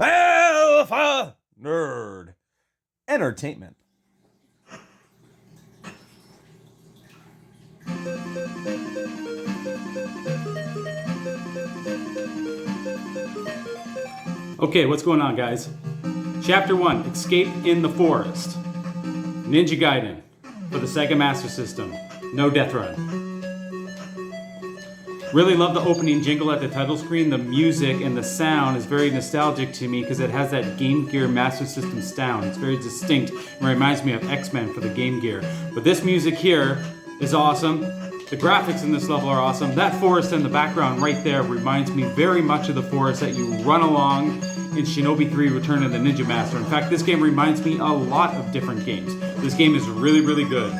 Alpha Nerd Entertainment. Okay, what's going on, guys? Chapter 1, Escape in the Forest. Ninja Gaiden for the Sega Master System. No death run. Really love the opening jingle at the title screen. The music and the sound is very nostalgic to me because it has that Game Gear Master System sound. It's very distinct and reminds me of X-Men for the Game Gear. But this music here is awesome. The graphics in this level are awesome. That forest in the background right there reminds me very much of the forest that you run along in Shinobi 3 Return of the Ninja Master. In fact, this game reminds me a lot of different games. This game is really, really good.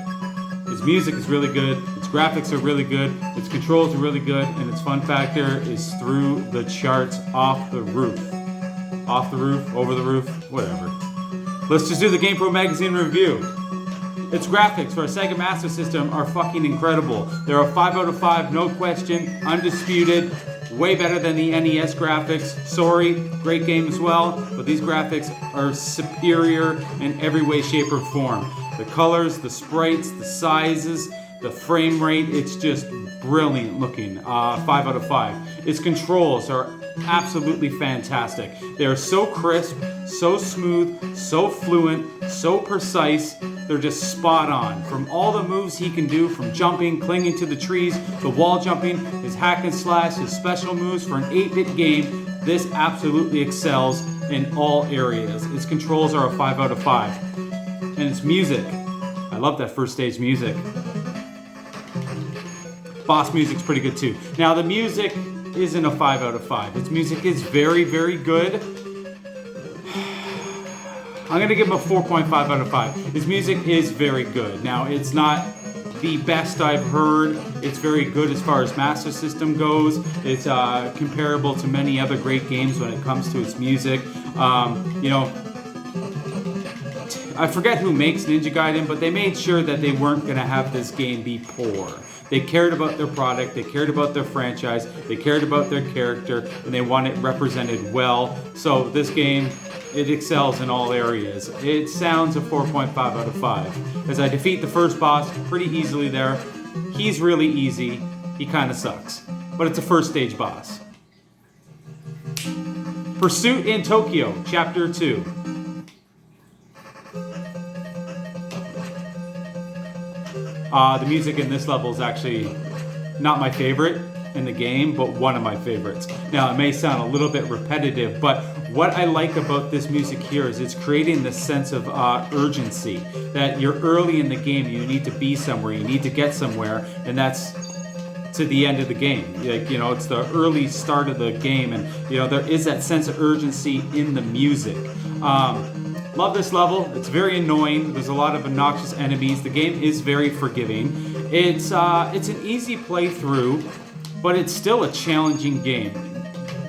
Its music is really good, its graphics are really good, its controls are really good, and its fun factor is through the charts, off the roof. Off the roof, over the roof, whatever. Let's just do the GamePro Magazine review. Its graphics for a Sega Master System are fucking incredible. They're a 5 out of 5, no question, undisputed, way better than the NES graphics. Sorry, great game as well, but these graphics are superior in every way, shape, or form. The colors, the sprites, the sizes, the frame rate, it's just brilliant looking. 5 out of 5. Its controls are absolutely fantastic. They are so crisp, so smooth, so fluent, so precise. They're just spot on. From all the moves he can do, from jumping, clinging to the trees, the wall jumping, his hack and slash, his special moves for an 8-bit game, this absolutely excels in all areas. Its controls are a 5 out of 5. And its music, I love that first stage music. Boss music's pretty good too. Now the music isn't a 5 out of 5. Its music is very, very good. I'm gonna give him a 4.5 out of 5. Its music is very good. Now it's not the best I've heard. It's very good as far as Master System goes. It's comparable to many other great games when it comes to its music. I forget who makes Ninja Gaiden, but they made sure that they weren't going to have this game be poor. They cared about their product, they cared about their franchise, they cared about their character, and they want it represented well. So this game, it excels in all areas. It sounds a 4.5 out of 5. As I defeat the first boss pretty easily there. He's really easy, he kind of sucks. But it's a first stage boss. Pursuit in Tokyo, Chapter 2. The music in this level is actually not my favorite in the game, but one of my favorites. Now, it may sound a little bit repetitive, but what I like about this music here is it's creating this sense of urgency, that you're early in the game, you need to be somewhere, you need to get somewhere, and that's to the end of the game. Like, it's the early start of the game, and there is that sense of urgency in the music. Love this level. It's very annoying. There's a lot of obnoxious enemies. The game is very forgiving. It's an easy playthrough, but it's still a challenging game.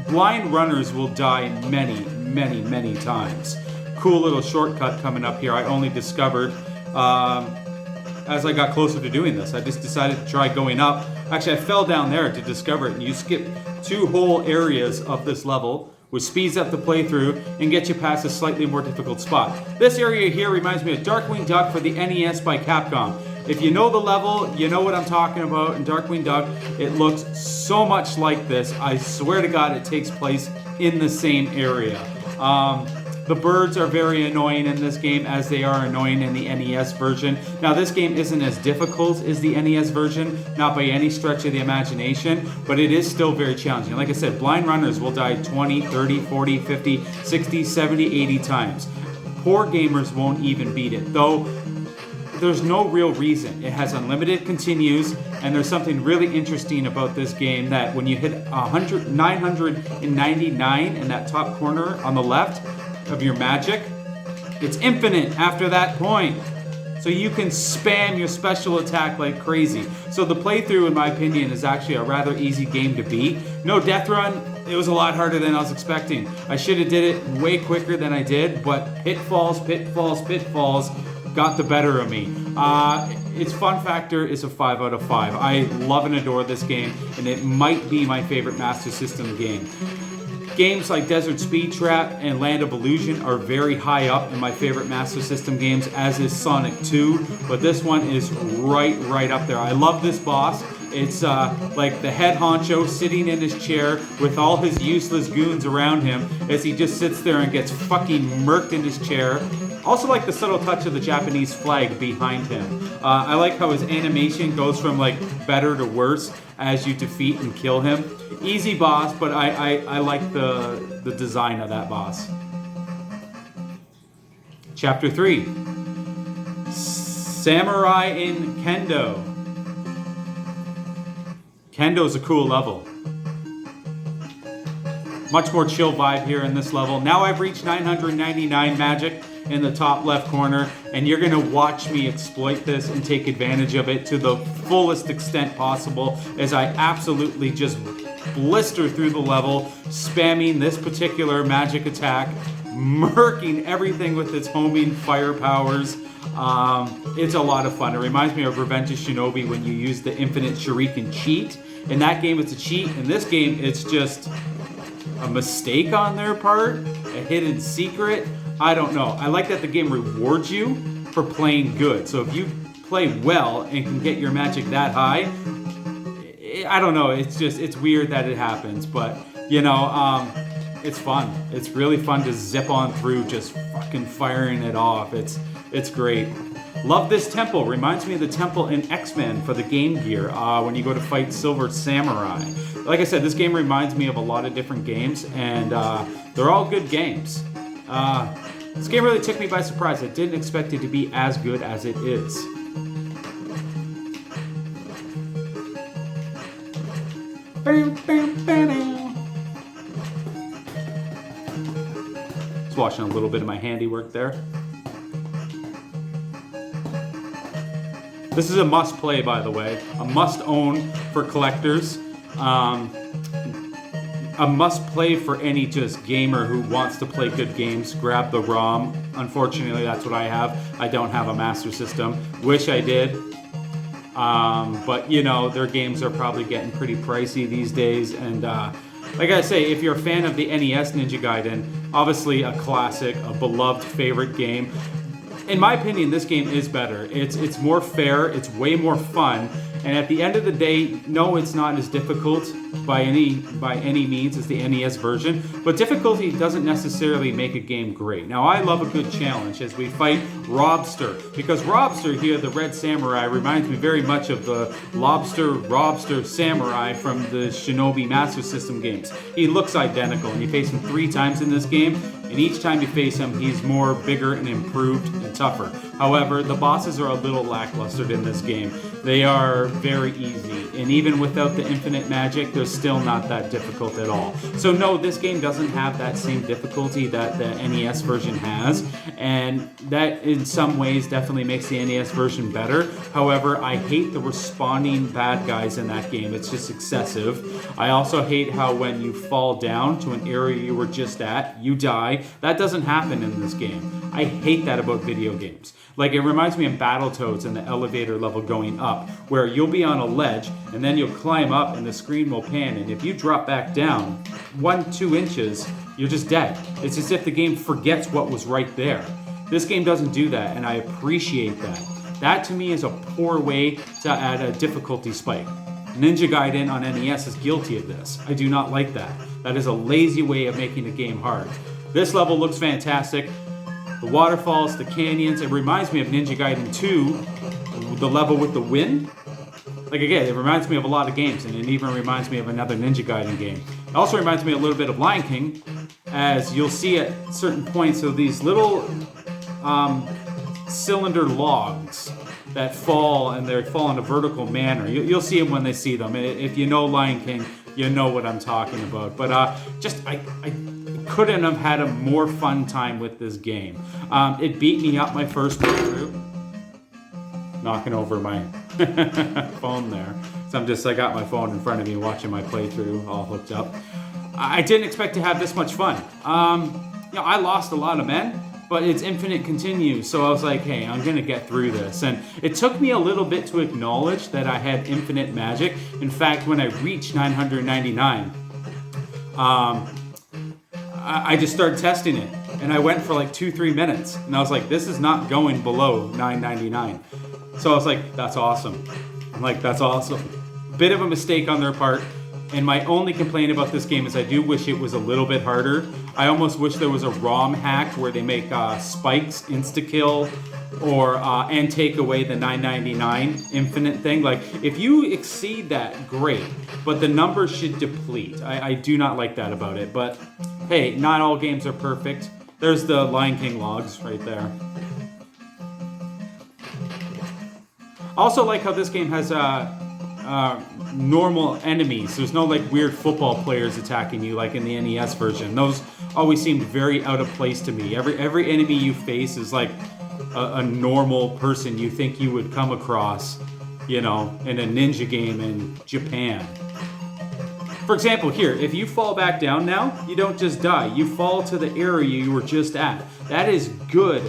Blind runners will die many, many, many times. Cool little shortcut coming up here. I only discovered as I got closer to doing this. I just decided to try going up. Actually, I fell down there to discover it, and you skip 2 whole areas of this level, which speeds up the playthrough and gets you past a slightly more difficult spot. This area here reminds me of Darkwing Duck for the NES by Capcom. If you know the level, you know what I'm talking about. In Darkwing Duck, it looks so much like this. I swear to God, it takes place in the same area. The birds are very annoying in this game, as they are annoying in the NES version. Now, this game isn't as difficult as the NES version, not by any stretch of the imagination, but it is still very challenging. Like I said, blind runners will die 20, 30, 40, 50, 60, 70, 80 times. Poor gamers won't even beat it, though there's no real reason. It has unlimited continues, and there's something really interesting about this game, that when you hit 999 in that top corner on the left of your magic, it's infinite after that point. So you can spam your special attack like crazy. So the playthrough, in my opinion, is actually a rather easy game to beat. No death run. It was a lot harder than I was expecting. I should have did it way quicker than I did, but pitfalls got the better of me. Its fun factor is a 5 out of 5. I love and adore this game, and it might be my favorite Master System game. Games like Desert Speed Trap and Land of Illusion are very high up in my favorite Master System games, as is Sonic 2, but this one is right up there. I love this boss. It's like the head honcho sitting in his chair with all his useless goons around him as he just sits there and gets fucking murked in his chair. Also like the subtle touch of the Japanese flag behind him. I like how his animation goes from like better to worse as you defeat and kill him. Easy boss, but I like the design of that boss. Chapter 3. Samurai in Kendo. Kendo's a cool level. Much more chill vibe here in this level. Now I've reached 999 magic in the top left corner, and you're gonna watch me exploit this and take advantage of it to the fullest extent possible as I absolutely just blister through the level, spamming this particular magic attack, murking everything with its homing fire powers. It's a lot of fun. It reminds me of Revenge of Shinobi when you use the infinite shuriken cheat. In that game it's a cheat. In this game it's just a mistake on their part, a hidden secret. I don't know. I like that the game rewards you for playing good. So if you play well and can get your magic that high, I don't know. It's weird that it happens, but you know, it's fun. It's really fun to zip on through, just fucking firing it off. It's great. Love this temple. Reminds me of the temple in X-Men for the Game Gear when you go to fight Silver Samurai. Like I said, this game reminds me of a lot of different games, and they're all good games. This game really took me by surprise. I didn't expect it to be as good as it is. Just watching a little bit of my handiwork there. This is a must play, by the way. A must own for collectors. A must play for any just gamer who wants to play good games. Grab the ROM. Unfortunately, that's what I have. I don't have a Master System. Wish I did. But you know, their games are probably getting pretty pricey these days. And like I say, if you're a fan of the NES Ninja Gaiden, obviously a classic, a beloved favorite game. In my opinion, this game is better. It's more fair, it's way more fun, and at the end of the day, no, it's not as difficult by any means as the NES version, but difficulty doesn't necessarily make a game great. Now, I love a good challenge as we fight Robster, because Robster here, the Red Samurai, reminds me very much of the Robster Samurai from the Shinobi Master System games. He looks identical, and you face him 3 times in this game, and each time you face him, he's more bigger and improved and tougher. However, the bosses are a little lackluster in this game. They are very easy, and even without the infinite magic, they're still not that difficult at all. So no, this game doesn't have that same difficulty that the NES version has, and that in some ways definitely makes the NES version better. However, I hate the respawning bad guys in that game. It's just excessive. I also hate how when you fall down to an area you were just at, you die. That doesn't happen in this game. I hate that about video games. Like, it reminds me of Battletoads in the elevator level going up, where you'll be on a ledge, and then you'll climb up, and the screen will pan, and if you drop back down 1-2 inches, you're just dead. It's as if the game forgets what was right there. This game doesn't do that, and I appreciate that. That, to me, is a poor way to add a difficulty spike. Ninja Gaiden on NES is guilty of this. I do not like that. That is a lazy way of making a game hard. This level looks fantastic. The waterfalls, the canyons, it reminds me of Ninja Gaiden 2, the level with the wind. Like, again, it reminds me of a lot of games, and it even reminds me of another Ninja Gaiden game. It also reminds me a little bit of Lion King, as you'll see at certain points of these little cylinder logs that fall, and they fall in a vertical manner. You'll see them when they see them. If you know Lion King, you know what I'm talking about. But I couldn't have had a more fun time with this game. It beat me up my first playthrough. Knocking over my phone there. So I got my phone in front of me watching my playthrough all hooked up. I didn't expect to have this much fun. I lost a lot of men, but it's infinite continues. So I was like, hey, I'm gonna get through this. And it took me a little bit to acknowledge that I had infinite magic. In fact, when I reached 999, I just started testing it, and I went for like 2-3 minutes, and I was like, this is not going below $9.99. So I was like, that's awesome. I'm like, that's awesome. Bit of a mistake on their part, and my only complaint about this game is I do wish it was a little bit harder. I almost wish there was a ROM hack where they make spikes insta-kill or and take away the $9.99 infinite thing. Like, if you exceed that, great, but the numbers should deplete. I do not like that about it, but hey, not all games are perfect. There's the Lion King logs right there. Also like how this game has normal enemies. There's no like weird football players attacking you like in the NES version. Those always seemed very out of place to me. Every enemy you face is like a normal person you think you would come across, you know, in a ninja game in Japan. For example, here, if you fall back down now, you don't just die. You fall to the area you were just at. That is good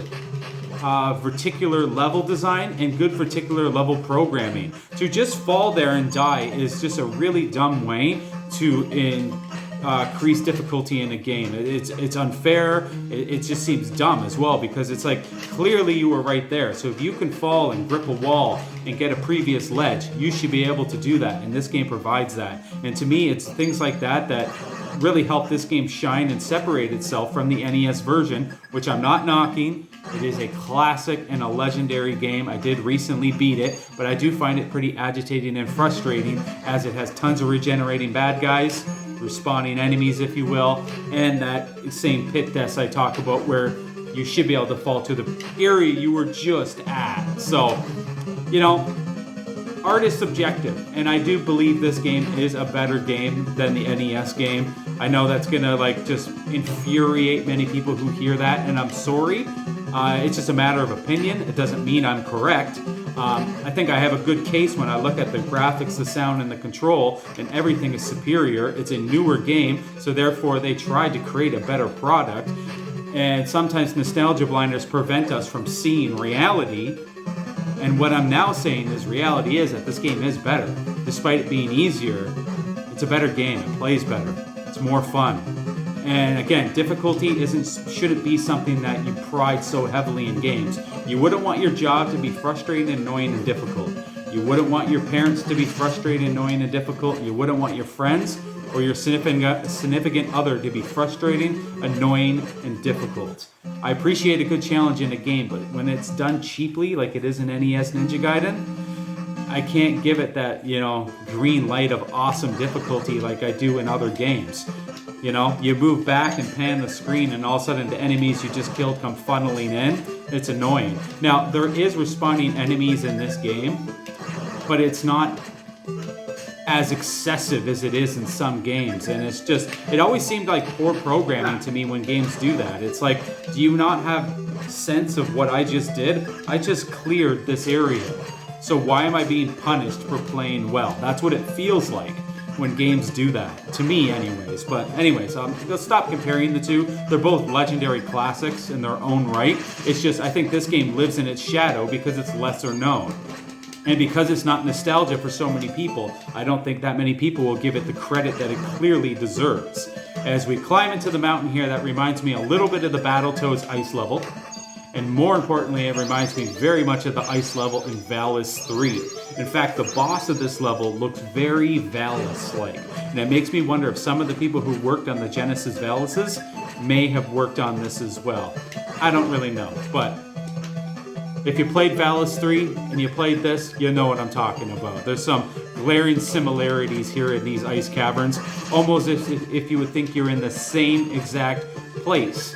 verticular level design and good verticular level programming. To just fall there and die is just a really dumb way to increase difficulty in a game. It's unfair. It just seems dumb as well, because it's like, clearly you were right there. So if you can fall and grip a wall and get a previous ledge, you should be able to do that, and this game provides that. And to me, it's things like that that really help this game shine and separate itself from the NES version, which I'm not knocking. It is a classic and a legendary game. I did recently beat it, but I do find it pretty agitating and frustrating, as it has tons of regenerating bad guys, respawning enemies, if you will, and that same pit death I talk about where you should be able to fall to the area you were just at. So, you know, art is subjective, and I do believe this game is a better game than the NES game. I know that's gonna like just infuriate many people who hear that, and I'm sorry. It's just a matter of opinion. It doesn't mean I'm correct. I think I have a good case when I look at the graphics, the sound, and the control, and everything is superior. It's a newer game, so therefore they tried to create a better product. And sometimes nostalgia blinders prevent us from seeing reality. And what I'm now saying is reality is that this game is better. Despite it being easier, it's a better game. It plays better. It's more fun. And again, difficulty shouldn't be something that you pride so heavily in games. You wouldn't want your job to be frustrating, annoying, and difficult. You wouldn't want your parents to be frustrating, annoying, and difficult. You wouldn't want your friends or your significant other to be frustrating, annoying, and difficult. I appreciate a good challenge in a game, but when it's done cheaply, like it is in NES Ninja Gaiden, I can't give it that, you know, green light of awesome difficulty like I do in other games. You know, you move back and pan the screen, and all of a sudden the enemies you just killed come funneling in. It's annoying. Now, there is respawning enemies in this game, but it's not as excessive as it is in some games. And it's just, it always seemed like poor programming to me when games do that. It's like, do you not have sense of what I just did? I just cleared this area. So why am I being punished for playing well? That's what it feels like when games do that, to me anyways. But anyways, let's stop comparing the two. They're both legendary classics in their own right. It's just, I think this game lives in its shadow because it's lesser known. And because it's not nostalgia for so many people, I don't think that many people will give it the credit that it clearly deserves. As we climb into the mountain here, that reminds me a little bit of the Battletoads ice level. And more importantly, it reminds me very much of the ice level in Valis 3. In fact, the boss of this level looks very Valis-like. And it makes me wonder if some of the people who worked on the Genesis Valises may have worked on this as well. I don't really know, but if you played Valis 3 and you played this, you know what I'm talking about. There's some glaring similarities here in these ice caverns, almost if you would think you're in the same exact place.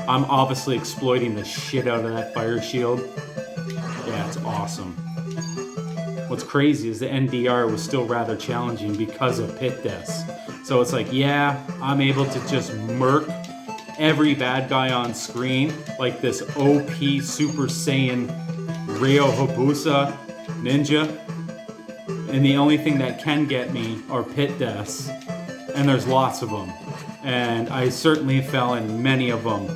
I'm obviously exploiting the shit out of that fire shield. Yeah, it's awesome. What's crazy is the NDR was still rather challenging because of pit deaths. So it's like, yeah, I'm able to just murk every bad guy on screen like this OP Super Saiyan Ryo Hayabusa ninja. And the only thing that can get me are pit deaths. And there's lots of them. And I certainly fell in many of them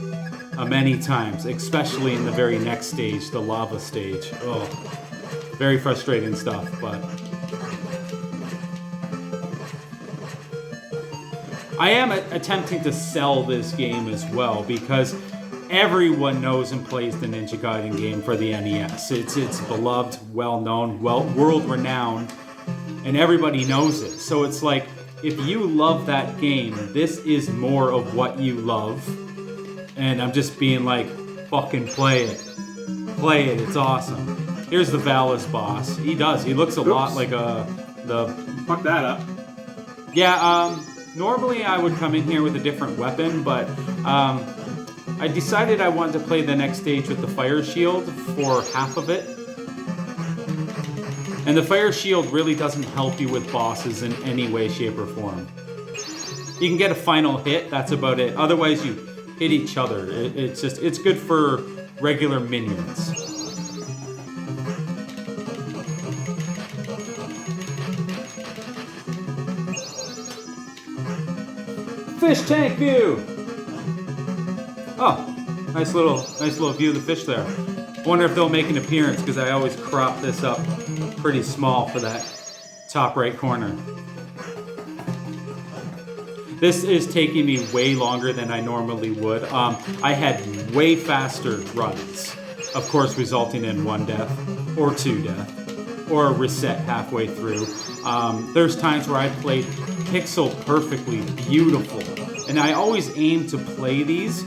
many times, especially in the very next stage, the lava stage. Oh, Very frustrating stuff, but I am attempting to sell this game as well because everyone knows and plays the Ninja Gaiden game for the NES. It's beloved, well-known, world-renowned, and everybody knows it. So it's like, if you love that game, this is more of what you love. And I'm just being like, fucking play it. Play it, it's awesome. Here's the Valis boss. He looks a lot like the... Fuck that up. Yeah, normally I would come in here with a different weapon, but I decided I wanted to play the next stage with the fire shield for half of it. And the fire shield really doesn't help you with bosses in any way, shape, or form. You can get a final hit, that's about it. Otherwise you hit each other. It's good for regular minions. Fish tank view! Oh, nice little view of the fish there. Wonder if they'll make an appearance because I always crop this up pretty small for that top right corner. This is taking me way longer than I normally would. I had way faster runs, of course resulting in 1 death, or 2 death, or a reset halfway through. There's times where I played pixel perfectly beautiful, and I always aim to play these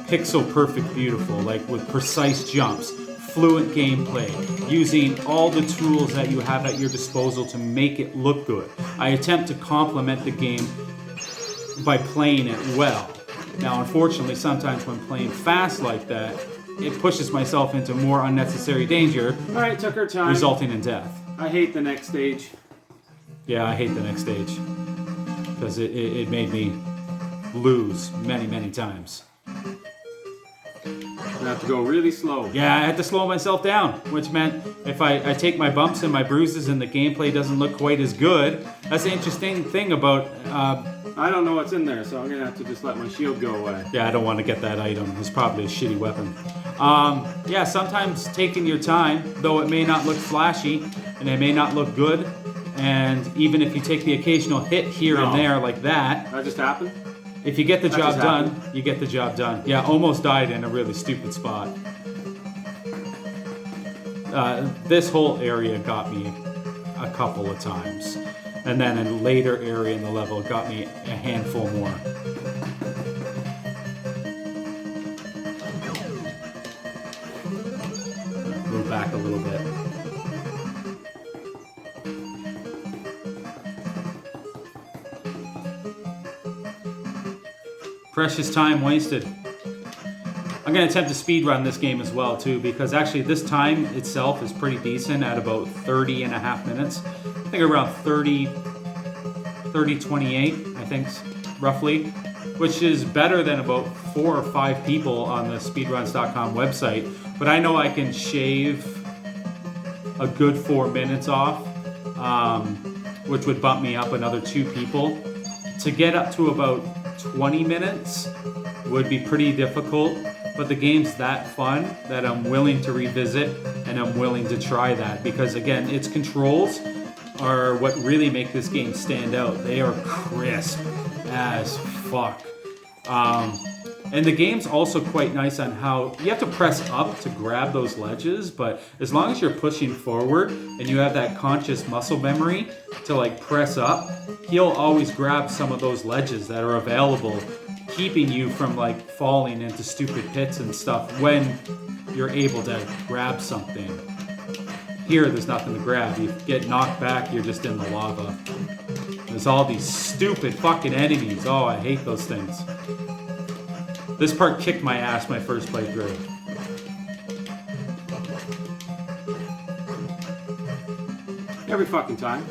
pixel perfect beautiful, like with precise jumps, fluent gameplay, using all the tools that you have at your disposal to make it look good. I attempt to complement the game by playing it well. Now, unfortunately, sometimes when playing fast like that, it pushes myself into more unnecessary danger. All right, took our time. Resulting in death. I hate the next stage. Yeah, I hate the next stage because it made me lose many, many times. I have to go really slow. Yeah, I had to slow myself down, which meant if I take my bumps and my bruises and the gameplay doesn't look quite as good. That's the interesting thing about... I don't know what's in there, so I'm going to have to just let my shield go away. Yeah, I don't want to get that item. It's probably a shitty weapon. Yeah, sometimes taking your time, though it may not look flashy and it may not look good, and even if you take the occasional hit here and there like that... That just happened? If you get the job done, you get the job done. Yeah, almost died in a really stupid spot. This whole area got me a couple of times. And then a later area in the level got me a handful more. Move back a little bit. Precious time wasted. I'm going to attempt to speedrun this game as well too, because actually this time itself is pretty decent at about 30 and a half minutes. I think around 30, 28, I think, roughly, which is better than about 4 or 5 people on the speedruns.com website. But I know I can shave a good 4 minutes off, which would bump me up another 2 people. To get up to about 20 minutes would be pretty difficult, but the game's that fun that I'm willing to revisit and I'm willing to try that because, again, its controls are what really make this game stand out. They are crisp as fuck. And the game's also quite nice on how you have to press up to grab those ledges, but as long as you're pushing forward and you have that conscious muscle memory to like press up, he'll always grab some of those ledges that are available, keeping you from like falling into stupid pits and stuff when you're able to grab something. Here, there's nothing to grab. You get knocked back, you're just in the lava. There's all these stupid fucking enemies. Oh, I hate those things. This part kicked my ass my first playthrough. Every fucking time.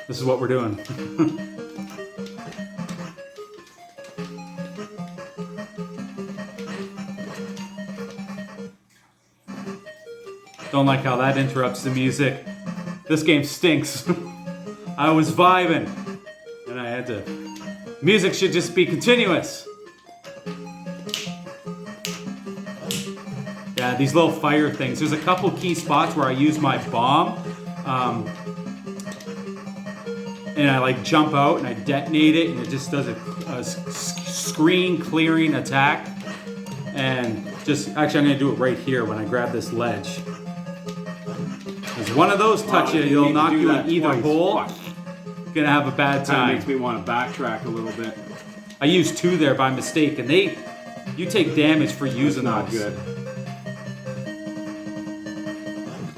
This is what we're doing. Don't like how that interrupts the music. This game stinks. I was vibing, and I had to. Music should just be continuous. Yeah, these little fire things. There's a couple key spots where I use my bomb, and I like jump out and I detonate it, and it just does a screen clearing attack. And just actually, I'm gonna do it right here when I grab this ledge. Because one of those touch you, it'll knock you in either hole. You're gonna have a bad time. That makes me want to backtrack a little bit. I used 2 there by mistake, and you take damage for using Not those. good.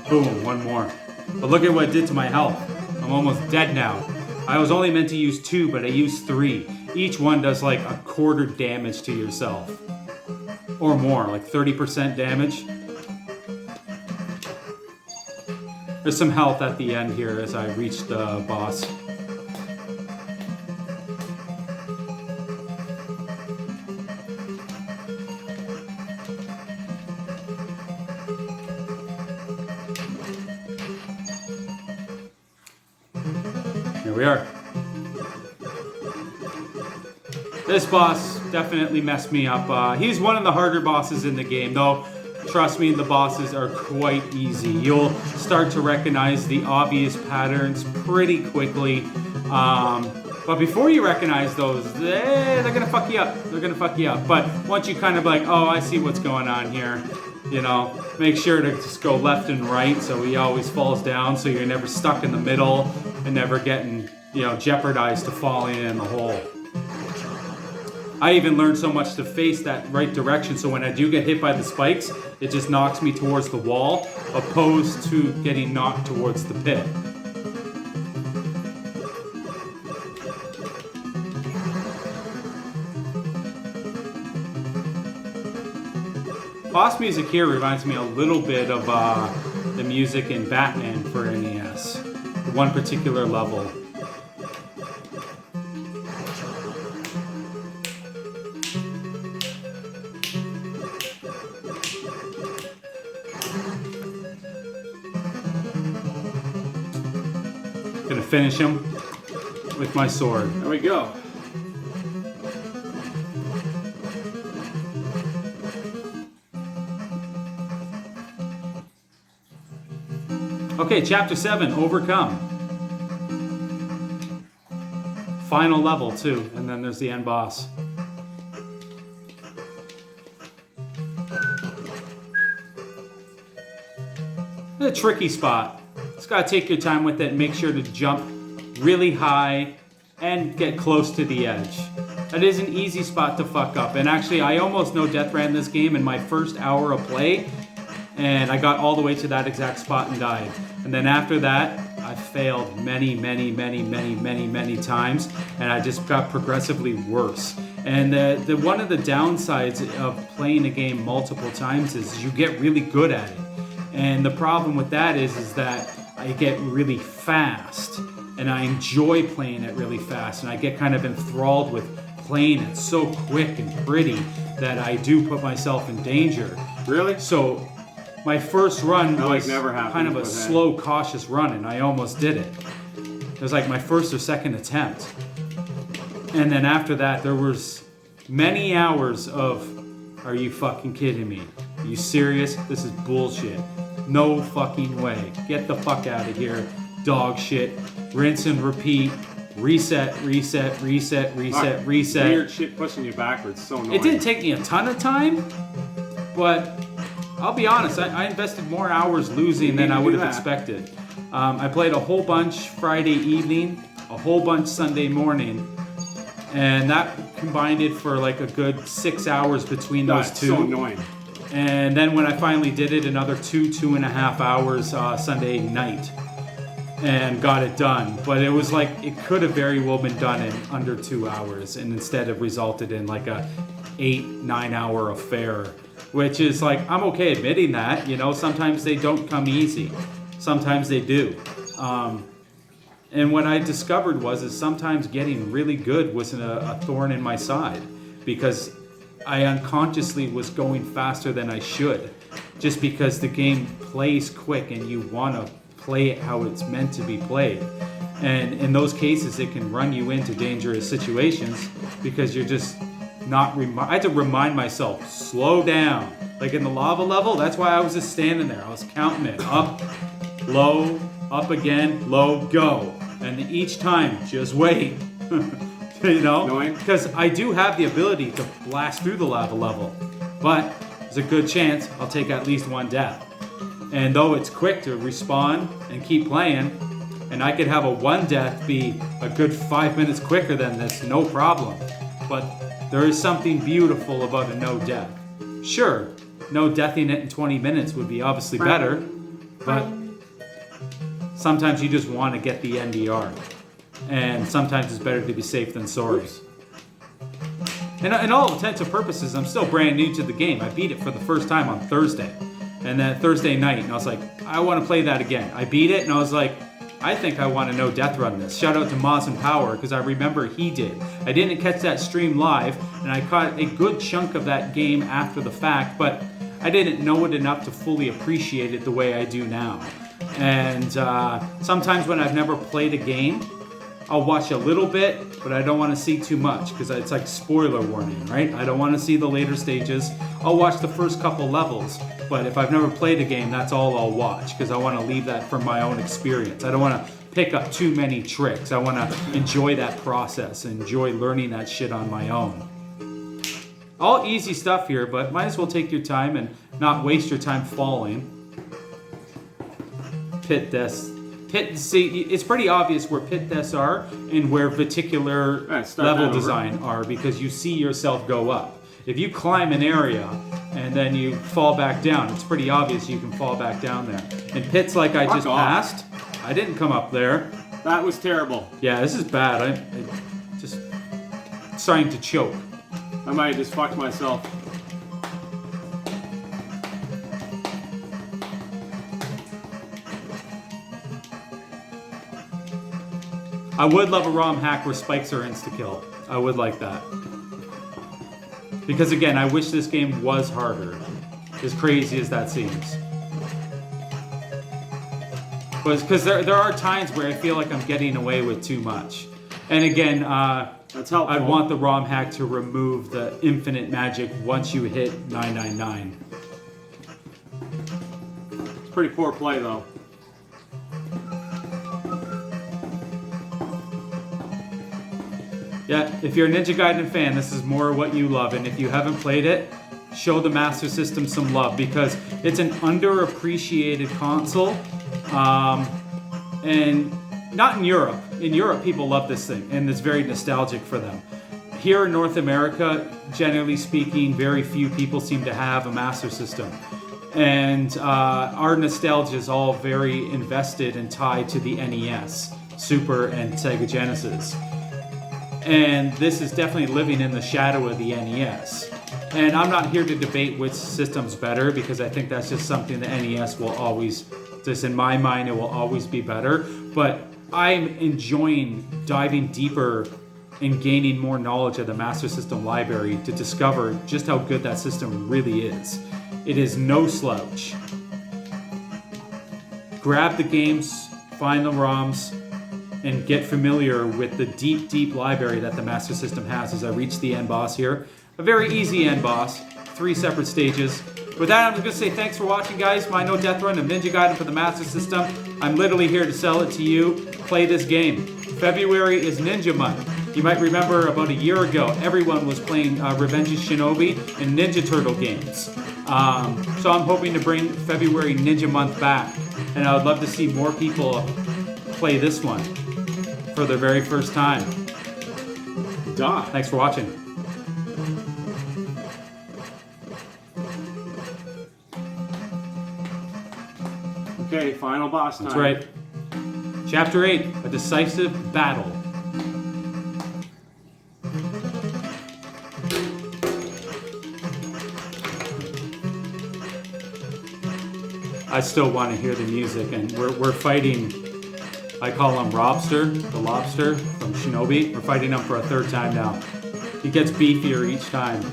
Boom, one more. But look at what it did to my health. I'm almost dead now. I was only meant to use 2, but I used 3. Each one does like a quarter damage to yourself. Or more, like 30% damage. There's some health at the end here as I reach the boss. Here we are. This boss definitely messed me up. He's one of the harder bosses in the game, though. Trust me, the bosses are quite easy. You'll start to recognize the obvious patterns pretty quickly. But before you recognize those, they're gonna fuck you up. They're gonna fuck you up. But once you kind of like, oh, I see what's going on here, you know, make sure to just go left and right so he always falls down, so you're never stuck in the middle and never getting, you know, jeopardized to falling in the hole. I even learned so much to face that right direction, so when I do get hit by the spikes, it just knocks me towards the wall, opposed to getting knocked towards the pit. Boss music here reminds me a little bit of the music in Batman for NES. One particular level. Gonna finish him with my sword. There we go. Okay, Chapter 7, Overcome. Final level, too, and then there's the end boss. A tricky spot. Just gotta take your time with it and make sure to jump really high and get close to the edge. That is an easy spot to fuck up. And actually, I almost no death ran this game in my first hour of play, and I got all the way to that exact spot and died. And then after that, I failed many times, and I just got progressively worse. And one of the downsides of playing a game multiple times is you get really good at it. And the problem with that is that I get really fast, and I enjoy playing it really fast, and I get kind of enthralled with playing it so quick and pretty that I do put myself in danger. Really? So my first run was never kind of a slow, cautious run, and I almost did it. It was like my first or second attempt. And then after that, there was many hours of, are you fucking kidding me? Are you serious? This is bullshit. No fucking way. Get the fuck out of here. Dog shit. Rinse and repeat. Reset. Weird shit pushing you backwards. So annoying. It didn't take me a ton of time, but I'll be honest, I invested more hours losing than I would have expected. I played a whole bunch Friday evening, a whole bunch Sunday morning, and that combined it for like a good 6 hours between those two. So annoying. And then when I finally did it, another 2.5 hours Sunday night, and got it done. But it was like, it could have very well been done in under 2 hours, and instead it resulted in like a 8-9 hour affair, which is like, I'm okay admitting that, you know, sometimes they don't come easy. Sometimes they do. And what I discovered is sometimes getting really good was a thorn in my side, because I unconsciously was going faster than I should. just because the game plays quick and you want to play it how it's meant to be played. And in those cases, it can run you into dangerous situations because you're just not. I had to remind myself, slow down. Like in the lava level, that's why I was just standing there. I was counting it up, low, up again, low, go. And each time, just wait. You know? Because I do have the ability to blast through the lava level. But there's a good chance I'll take at least one death. And though it's quick to respawn and keep playing, and I could have a one death be a good 5 minutes quicker than this, no problem. But there is something beautiful about a no death. Sure, no deathing it in 20 minutes would be obviously better, but sometimes you just want to get the NDR. And sometimes it's better to be safe than sorry. And in all intents and purposes, I'm still brand new to the game. I beat it for the first time on Thursday. And then Thursday night, and I was like, I want to play that again. I beat it, and I was like, I think I want to no death run this. Shout out to Moz and Power, because I remember he did. I didn't catch that stream live, and I caught a good chunk of that game after the fact, but I didn't know it enough to fully appreciate it the way I do now. And sometimes when I've never played a game, I'll watch a little bit, but I don't want to see too much because it's like spoiler warning, right? I don't want to see the later stages. I'll watch the first couple levels, but if I've never played a game, that's all I'll watch because I want to leave that for my own experience. I don't want to pick up too many tricks. I want to enjoy that process, enjoy learning that shit on my own. All easy stuff here, but might as well take your time and not waste your time falling. Pit deaths. See, it's pretty obvious where pit deaths are and where particular level design are because you see yourself go up. If you climb an area and then you fall back down, it's pretty obvious you can fall back down there. In pits like I just passed, I didn't come up there. That was terrible. Yeah, this is bad. I'm just starting to choke. I might have just fucked myself. I would love a ROM hack where spikes are insta-kill. I would like that. Because again, I wish this game was harder. As crazy as that seems. But because there are times where I feel like I'm getting away with too much. And again, that's helpful. I'd want the ROM hack to remove the infinite magic once you hit 999. It's pretty poor play though. Yeah, if you're a Ninja Gaiden fan, this is more what you love. And if you haven't played it, show the Master System some love because it's an underappreciated console. And not in Europe. In Europe, people love this thing, and it's very nostalgic for them. Here in North America, generally speaking, very few people seem to have a Master System. And our nostalgia is all very invested and tied to the NES, Super, and Sega Genesis. And this is definitely living in the shadow of the NES. And I'm not here to debate which system's better because I think that's just something the NES will always, just in my mind, it will always be better. But I'm enjoying diving deeper and gaining more knowledge of the Master System library to discover just how good that system really is. It is no slouch. Grab the games, find the ROMs, and get familiar with the deep, deep library that the Master System has as I reach the end boss here. A very easy end boss, 3 separate stages. With that, I'm just going to say thanks for watching, guys. My No Death Run of Ninja Gaiden for the Master System. I'm literally here to sell it to you. Play this game. February is Ninja Month. You might remember about a year ago, everyone was playing Revenge of Shinobi and Ninja Turtle games. So I'm hoping to bring February Ninja Month back. And I would love to see more people play this one for their very first time. Thanks for watching. Okay, final boss time. That's right. Chapter 8, a decisive battle. I still want to hear the music, and we're fighting. I call him Robster, the lobster from Shinobi. We're fighting him for a 3rd time now. He gets beefier each time.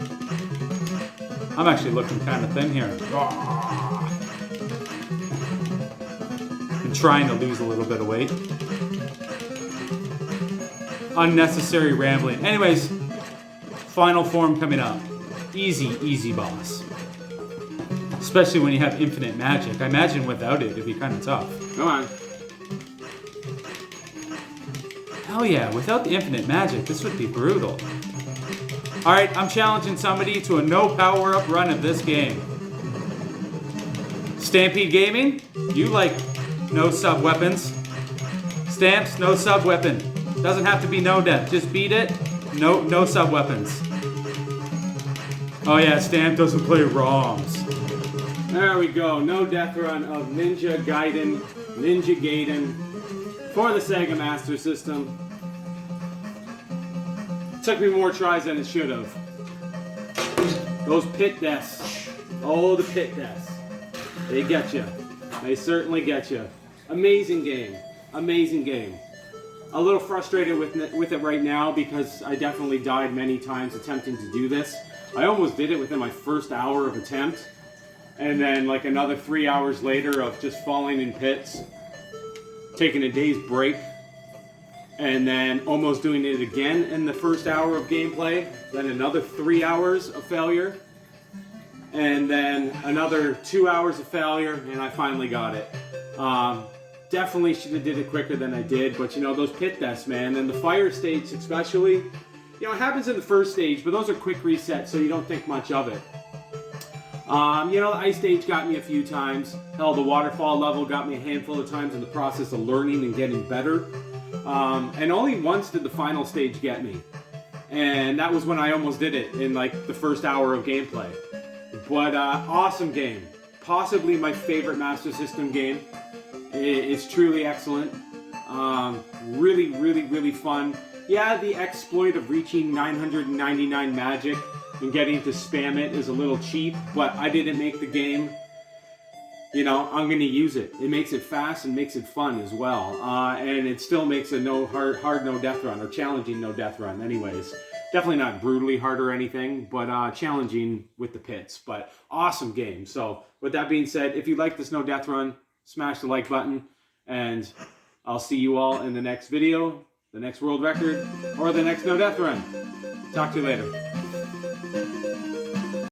I'm actually looking kind of thin here. Been trying to lose a little bit of weight. Unnecessary rambling. Anyways, final form coming up. Easy, easy boss. Especially when you have infinite magic. I imagine without it, it'd be kind of tough. Come on. Hell yeah, without the infinite magic, this would be brutal. Alright, I'm challenging somebody to a no power-up run of this game. Stampede Gaming, you like no sub-weapons. Stamps, no sub-weapon. Doesn't have to be no death, just beat it, no sub-weapons. Oh yeah, Stamp doesn't play ROMs. There we go. No death run of Ninja Gaiden for the Sega Master System. Took me more tries than it should have. Those pit deaths. Oh, the pit deaths. They get you. They certainly get you. Amazing game. Amazing game. A little frustrated with it right now because I definitely died many times attempting to do this. I almost did it within my first hour of attempt. And then like another 3 hours later of just falling in pits. Taking a day's break. And then almost doing it again in the first hour of gameplay. Then another 3 hours of failure. And then another 2 hours of failure, and I finally got it. Definitely should have did it quicker than I did, but you know, those pit deaths, man, and the fire stage especially, you know, it happens in the first stage, but those are quick resets, so you don't think much of it. You know, the ice stage got me a few times. Hell, the waterfall level got me a handful of times in the process of learning and getting better. And only once did the final stage get me. And that was when I almost did it in like the first hour of gameplay. But awesome game. Possibly my favorite Master System game. It's truly excellent. Really, really, really fun. Yeah, the exploit of reaching 999 magic and getting to spam it is a little cheap, but I didn't make the game. You know, I'm going to use it. It makes it fast and makes it fun as well. And it still makes a hard no death run, or challenging no death run anyways. Definitely not brutally hard or anything, but challenging with the pits. But awesome game. So with that being said, if you like this no death run, smash the like button. And I'll see you all in the next video, the next world record, or the next no death run. Talk to you later.